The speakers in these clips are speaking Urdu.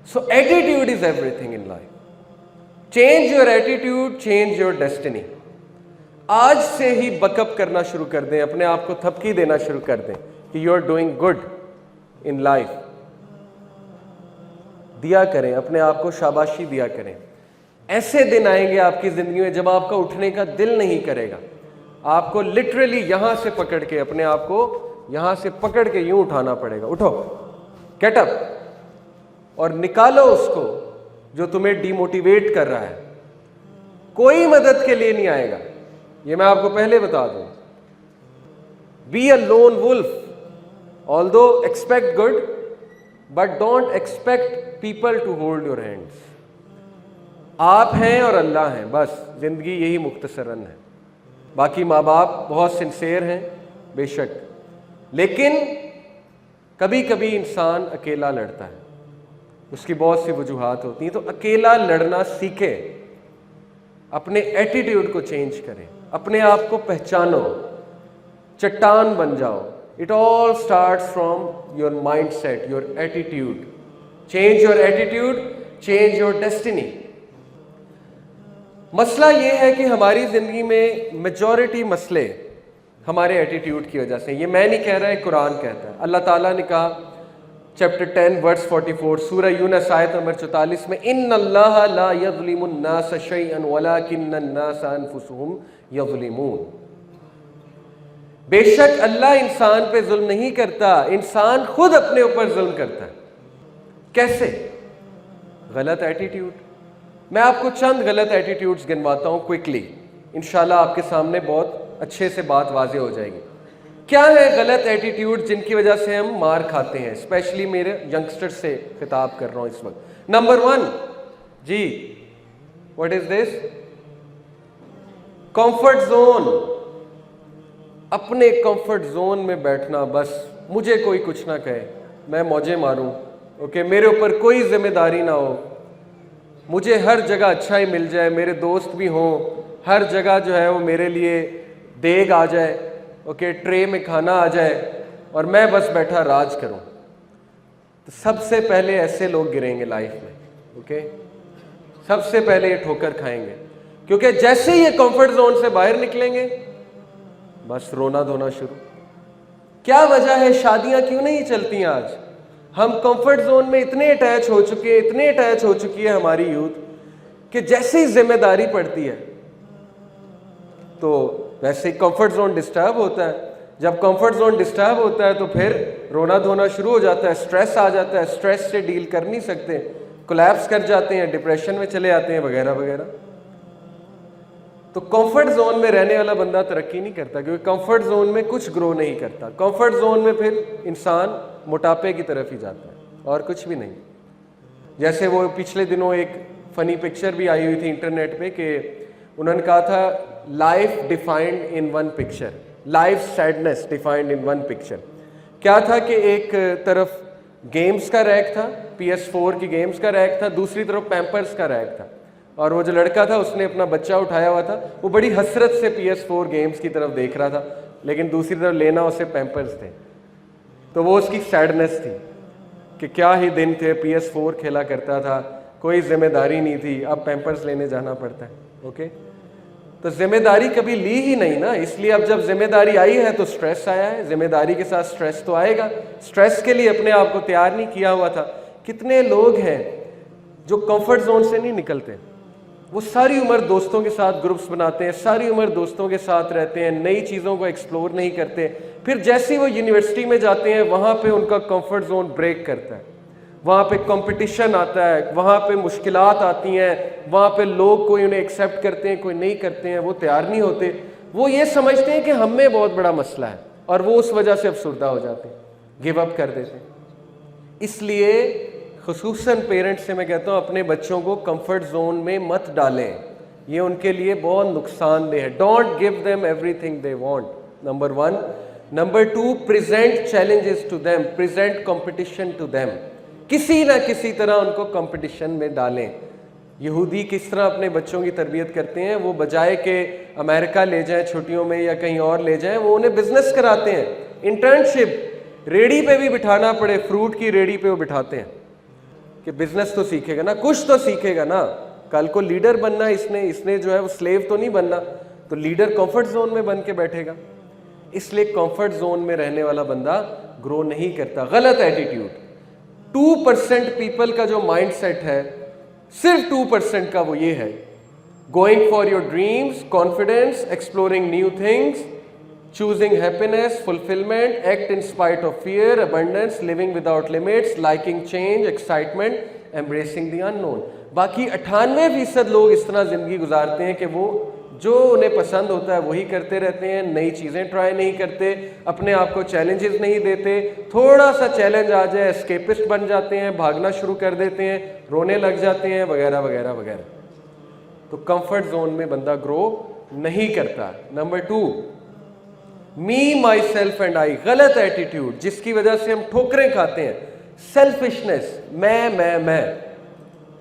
So attitude is everything in life. Change your attitude, change your destiny. آج سے ہی بکپ کرنا شروع کر دیں, اپنے آپ کو تھپکی دینا شروع کر دیں کہ you are doing good in life. دیا کریں, اپنے آپ کو شاباشی دیا کریں. ایسے دن آئیں گے آپ کی زندگی میں جب آپ کا اٹھنے کا دل نہیں کرے گا. آپ کو لٹرلی یہاں سے پکڑ کے, اپنے آپ کو یہاں سے پکڑ کے یوں اٹھانا پڑے گا. اٹھو, گیٹ اپ, اور نکالو اس کو جو تمہیں ڈی موٹیویٹ کر رہا ہے. کوئی مدد کے لیے نہیں آئے گا, یہ میں آپ کو پہلے بتا دوں. Be a lone wolf, although expect good, but don't expect people to hold your hands. آپ ہیں اور اللہ ہیں, بس زندگی یہی مختصراً ہے. باقی ماں باپ بہت سنسیئر ہیں بے شک, لیکن کبھی کبھی انسان اکیلا لڑتا ہے, اس کی بہت سی وجوہات ہوتی ہیں. تو اکیلا لڑنا سیکھے, اپنے ایٹیٹیوڈ کو چینج کریں, اپنے آپ کو پہچانو, چٹان بن جاؤ. It all starts from your mindset, your attitude. Change your attitude, change your destiny. مسئلہ یہ ہے کہ ہماری زندگی میں میجورٹی مسئلے ہمارے ایٹیٹیوڈ کی وجہ سے. یہ میں نہیں کہہ رہا, ہے قرآن کہتا ہے. اللہ تعالیٰ نے کہا چیپٹر 10 ورس 44 سورہ یونس آیت نمبر 44 میں, ان اللہ لا یظلم الناس شیئا ولکن الناس انفسهم یظلمون. بے شک اللہ انسان پہ ظلم نہیں کرتا, انسان خود اپنے اوپر ظلم کرتا ہے. کیسے؟ غلط ایٹیٹیوڈ. میں آپ کو چند غلط ایٹیٹیوڈز گنواتا ہوں کوئکلی, انشاءاللہ آپ کے سامنے بہت اچھے سے بات واضح ہو جائے گی. کیا ہے غلط ایٹیٹیوڈ جن کی وجہ سے ہم مار کھاتے ہیں؟ اسپیشلی میرے ینگسٹر سے خطاب کر رہا ہوں اس وقت. نمبر 1, جی what is this? Comfort zone. اپنے کمفرٹ زون میں بیٹھنا, بس مجھے کوئی کچھ نہ کہے, میں موجیں ماروں, اوکے, میرے اوپر کوئی ذمہ داری نہ ہو, مجھے ہر جگہ اچھا ہی مل جائے, میرے دوست بھی ہوں, ہر جگہ جو ہے وہ میرے لیے دیگ آ جائے, اوکے, ٹرے میں کھانا آ جائے, اور میں بس بیٹھا راج کروں. تو سب سے پہلے ایسے لوگ گریں گے لائف میں, اوکے, سب سے پہلے یہ ٹھوکر کھائیں گے, کیونکہ جیسے ہی یہ کمفرٹ زون سے باہر نکلیں گے بس رونا دھونا شروع. کیا وجہ ہے شادیاں کیوں نہیں چلتی ہیں آج؟ ہم کمفرٹ زون میں اتنے اٹیچ ہو چکے ہیں, اتنے اٹیچ ہو چکی ہے ہماری یوتھ کہ جیسے ہی ذمہ داری پڑتی ہے تو ویسے ہی کمفرٹ زون ڈسٹرب ہوتا ہے. جب کمفرٹ زون ڈسٹرب ہوتا ہے تو پھر رونا دھونا شروع ہو جاتا ہے, اسٹریس آ جاتا ہے, اسٹریس سے ڈیل کر نہیں سکتے, کولیپس کر جاتے ہیں, ڈپریشن میں چلے آتے ہیں وغیرہ وغیرہ. تو کمفرٹ زون میں رہنے والا بندہ ترقی نہیں کرتا, کیونکہ کمفرٹ زون میں کچھ گرو نہیں کرتا. کمفرٹ زون میں پھر انسان موٹاپے کی طرف ہی جاتا ہے اور کچھ بھی نہیں. جیسے وہ پچھلے دنوں ایک فنی پکچر بھی آئی ہوئی تھی انٹرنیٹ پہ کہ انہوں نے کہا تھا life defined in one picture, life sadness defined in one picture. کیا تھا کہ ایک طرف گیمز کا ریک تھا, PS4 کی گیمز کا ریک تھا, دوسری طرف پیمپرز کا ریک تھا, اور وہ جو لڑکا تھا اس نے اپنا بچہ اٹھایا ہوا تھا, وہ بڑی حسرت سے PS4 گیمز کی طرف دیکھ رہا تھا, لیکن دوسری طرف لینا اسے پیمپرز تھے. تو وہ اس کی سیڈنس تھی کہ کیا ہی دن تھے, PS4 کھیلا کرتا تھا, کوئی ذمہ داری نہیں تھی, اب پیمپرز لینے جانا پڑتا ہے. اوکے, تو ذمہ داری کبھی لی ہی نہیں نا, اس لیے اب جب ذمہ داری آئی ہے تو سٹریس آیا ہے. ذمہ داری کے ساتھ سٹریس تو آئے گا, سٹریس کے لیے اپنے آپ کو تیار نہیں کیا ہوا تھا. کتنے لوگ ہیں جو کمفرٹ زون سے نہیں نکلتے, وہ ساری عمر دوستوں کے ساتھ گروپس بناتے ہیں, ساری عمر دوستوں کے ساتھ رہتے ہیں, نئی چیزوں کو ایکسپلور نہیں کرتے, پھر جیسے وہ یونیورسٹی میں جاتے ہیں وہاں پہ ان کا کمفرٹ زون بریک کرتا ہے, وہاں پہ کمپٹیشن آتا ہے, وہاں پہ مشکلات آتی ہیں, وہاں پہ لوگ کوئی انہیں ایکسیپٹ کرتے ہیں, کوئی نہیں کرتے ہیں, وہ تیار نہیں ہوتے, وہ یہ سمجھتے ہیں کہ ہم میں بہت بڑا مسئلہ ہے, اور وہ اس وجہ سے افسردہ ہو جاتے ہیں, گیو اپ کر دیتے ہیں. اس لیے خصوصاً پیرنٹس سے میں کہتا ہوں اپنے بچوں کو کمفرٹ زون میں مت ڈالیں, یہ ان کے لیے بہت نقصان دہ ہے. Don't give them everything they want, number 1. Number 2, present challenges to them, present competition to them. کسی نہ کسی طرح ان کو کمپٹیشن میں ڈالیں. یہودی کس طرح اپنے بچوں کی تربیت کرتے ہیں, وہ بجائے کہ امریکہ لے جائیں چھٹیوں میں یا کہیں اور لے جائیں, وہ انہیں بزنس کراتے ہیں, انٹرنشپ, ریڑھی پہ بھی بٹھانا پڑے, فروٹ کی ریڑھی پہ وہ بٹھاتے ہیں کہ بزنس تو سیکھے گا نا, کچھ تو سیکھے گا نا, کل کو لیڈر بننا اس نے جو ہے وہ سلیو تو نہیں بننا, تو لیڈر کمفرٹ زون میں بن کے بیٹھے گا. اس لیے کمفرٹ زون میں رہنے والا بندہ گرو نہیں کرتا. غلط ایٹیٹیوڈ. 2% پیپل کا جو مائنڈ سیٹ ہے, صرف 2% کا وہ یہ ہے, going for your dreams, confidence, exploring new things, choosing happiness, fulfillment, act in spite of fear, abundance, living without limits, liking change, excitement, embracing the unknown. باقی 98% لوگ اس طرح زندگی گزارتے ہیں کہ وہ جو انہیں پسند ہوتا ہے وہی کرتے رہتے ہیں, نئی چیزیں ٹرائی نہیں کرتے, اپنے آپ کو چیلنجز نہیں دیتے, تھوڑا سا چیلنج آ جائے اسکیپسٹ بن جاتے ہیں, بھاگنا شروع کر دیتے ہیں, رونے لگ جاتے ہیں, وغیرہ وغیرہ وغیرہ. تو کمفرٹ زون میں بندہ گرو نہیں کرتا. Number 2, me, my self and I. غلط ایٹیٹیوڈ جس کی وجہ سے ہم ٹھوکریں کھاتے ہیں. سیلفشنس, میں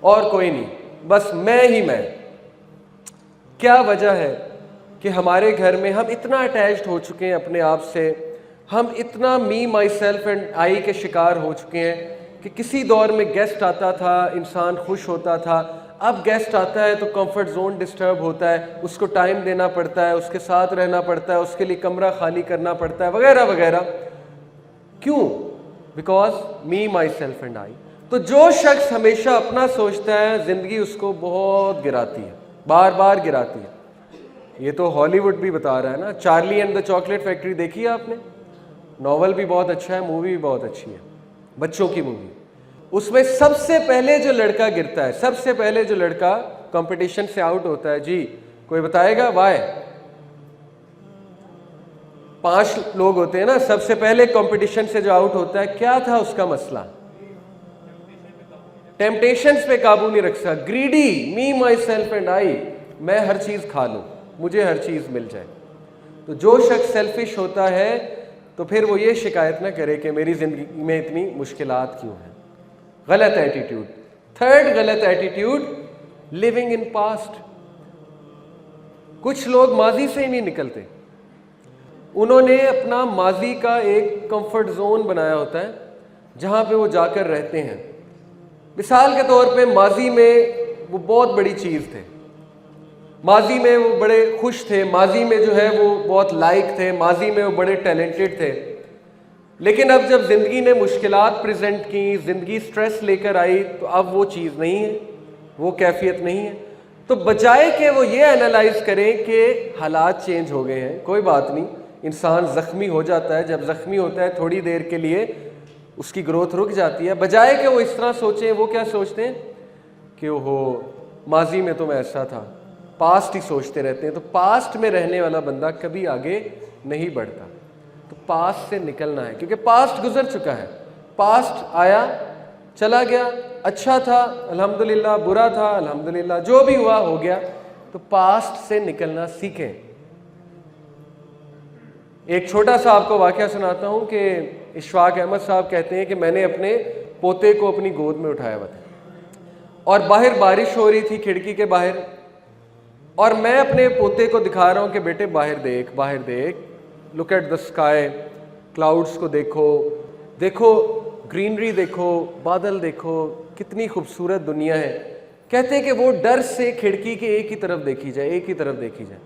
اور کوئی نہیں, بس میں ہی میں. کیا وجہ ہے کہ ہمارے گھر میں ہم اتنا اٹیچڈ ہو چکے ہیں اپنے آپ سے, ہم اتنا می, مائی سیلف اینڈ آئی کے شکار ہو چکے ہیں کہ کسی دور میں گیسٹ آتا تھا, انسان خوش ہوتا تھا, اب گیسٹ آتا ہے تو کمفرٹ زون ڈسٹرب ہوتا ہے, اس کو ٹائم دینا پڑتا ہے, اس کے ساتھ رہنا پڑتا ہے, اس کے لیے کمرہ خالی کرنا پڑتا ہے, وغیرہ وغیرہ. کیوں؟ Because me, my self and I. تو جو شخص ہمیشہ اپنا سوچتا ہے زندگی اس کو بہت گراتی ہے, بار بار گراتی ہے. یہ تو ہالی ووڈ بھی بتا رہا ہے نا, Charlie and the chocolate factory دیکھی ہے آپ نے؟ ناول بھی بہت اچھا ہے, مووی بھی بہت اچھی ہے, بچوں کی مووی. اس میں سب سے پہلے جو لڑکا گرتا ہے, سب سے پہلے جو لڑکا کمپٹیشن سے آؤٹ ہوتا ہے, جی کوئی بتائے گا وائے؟ 5 لوگ ہوتے ہیں نا, سب سے پہلے کمپٹیشن سے جو آؤٹ ہوتا ہے, کیا تھا اس کا مسئلہ؟ ٹیمپٹیشنز پہ قابو نہیں رکھ سکا. Greedy, me, my self and I, میں ہر چیز کھا لوں, مجھے ہر چیز مل جائے. تو جو شخص سیلفش ہوتا ہے تو پھر وہ یہ شکایت نہ کرے کہ میری زندگی میں اتنی مشکلات کیوں ہیں. غلط ایٹیٹیوڈ. 3rd غلط ایٹیٹیوڈ, لیونگ ان پاسٹ. کچھ لوگ ماضی سے ہی نہیں نکلتے. انہوں نے اپنا ماضی کا ایک کمفرٹ زون بنایا ہوتا ہے جہاں پہ وہ جا کر رہتے ہیں. مثال کے طور پہ ماضی میں وہ بہت بڑی چیز تھے, ماضی میں وہ بڑے خوش تھے, ماضی میں جو ہے وہ بہت لائق تھے, ماضی میں وہ بڑے ٹیلنٹڈ تھے. لیکن اب جب زندگی نے مشکلات پریزنٹ کی, زندگی سٹریس لے کر آئی, تو اب وہ چیز نہیں ہے, وہ کیفیت نہیں ہے. تو بجائے کہ وہ یہ انالائز کریں کہ حالات چینج ہو گئے ہیں, کوئی بات نہیں, انسان زخمی ہو جاتا ہے, جب زخمی ہوتا ہے تھوڑی دیر کے لیے اس کی گروتھ رک جاتی ہے, بجائے کہ وہ اس طرح سوچیں, وہ کیا سوچتے ہیں کہ اوہو ماضی میں تو میں ایسا تھا, پاسٹ ہی سوچتے رہتے ہیں. تو پاسٹ میں رہنے والا بندہ کبھی آگے نہیں بڑھتا. تو پاسٹ سے نکلنا ہے, کیونکہ پاسٹ گزر چکا ہے. پاسٹ آیا چلا گیا, اچھا تھا الحمدللہ, برا تھا الحمدللہ, جو بھی ہوا ہو گیا. تو پاسٹ سے نکلنا سیکھیں. ایک چھوٹا سا آپ کو واقعہ سناتا ہوں کہ اشفاق احمد صاحب کہتے ہیں کہ میں نے اپنے پوتے کو اپنی گود میں اٹھایا ہوا تھا اور باہر بارش ہو رہی تھی کھڑکی کے باہر, اور میں اپنے پوتے کو دکھا رہا ہوں کہ بیٹے باہر دیکھ, باہر دیکھ, look at the sky, clouds کو دیکھو, دیکھو گرینری دیکھو, بادل دیکھو, کتنی خوبصورت دنیا ہے. کہتے ہیں کہ وہ ڈر سے کھڑکی کے ایک ہی طرف دیکھی جائے, ایک ہی طرف دیکھی جائے.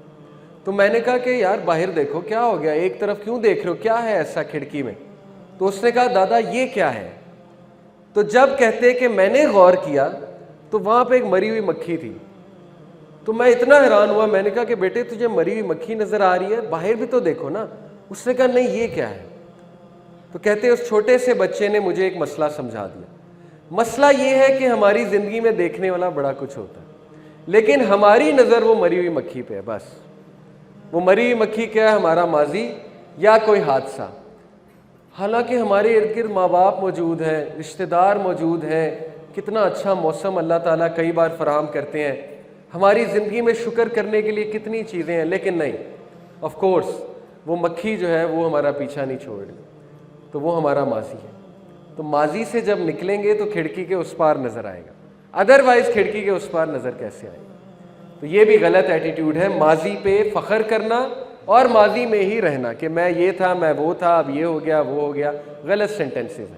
تو میں نے کہا کہ یار باہر دیکھو, کیا ہو گیا, ایک طرف کیوں دیکھ رہے ہو, کیا ہے ایسا کھڑکی میں؟ تو اس نے کہا دادا یہ کیا ہے. تو جب کہتے کہ میں نے غور کیا تو وہاں پہ ایک مری ہوئی مکھی تھی. تو میں اتنا حیران ہوا, میں نے کہا کہ بیٹے تجھے مری ہوئی مکھی نظر آ رہی ہے, باہر بھی تو دیکھو نا. اس نے کہا نہیں یہ کیا ہے. تو کہتے اس چھوٹے سے بچے نے مجھے ایک مسئلہ سمجھا دیا. مسئلہ یہ ہے کہ ہماری زندگی میں دیکھنے والا بڑا کچھ ہوتا ہے, لیکن ہماری نظر وہ مری ہوئی مکھی پہ ہے. بس وہ مری ہوئی مکھی کیا ہے, ہمارا ماضی یا کوئی حادثہ. حالانکہ ہمارے ارد گرد ماں باپ موجود ہیں, رشتہ دار موجود ہیں, کتنا اچھا موسم اللہ تعالیٰ کئی بار فراہم کرتے ہیں, ہماری زندگی میں شکر کرنے کے لیے کتنی چیزیں ہیں. لیکن نہیں, آف کورس وہ مکھی جو ہے وہ ہمارا پیچھا نہیں چھوڑ رہی, تو وہ ہمارا ماضی ہے. تو ماضی سے جب نکلیں گے تو کھڑکی کے اس پار نظر آئے گا, ادروائز کھڑکی کے اس پار نظر کیسے آئے گا. تو یہ بھی غلط ایٹیٹیوڈ ہے, ماضی پہ فخر کرنا اور ماضی میں ہی رہنا کہ میں یہ تھا, میں وہ تھا, اب یہ ہو گیا, وہ ہو گیا. غلط سینٹینسز ہیں.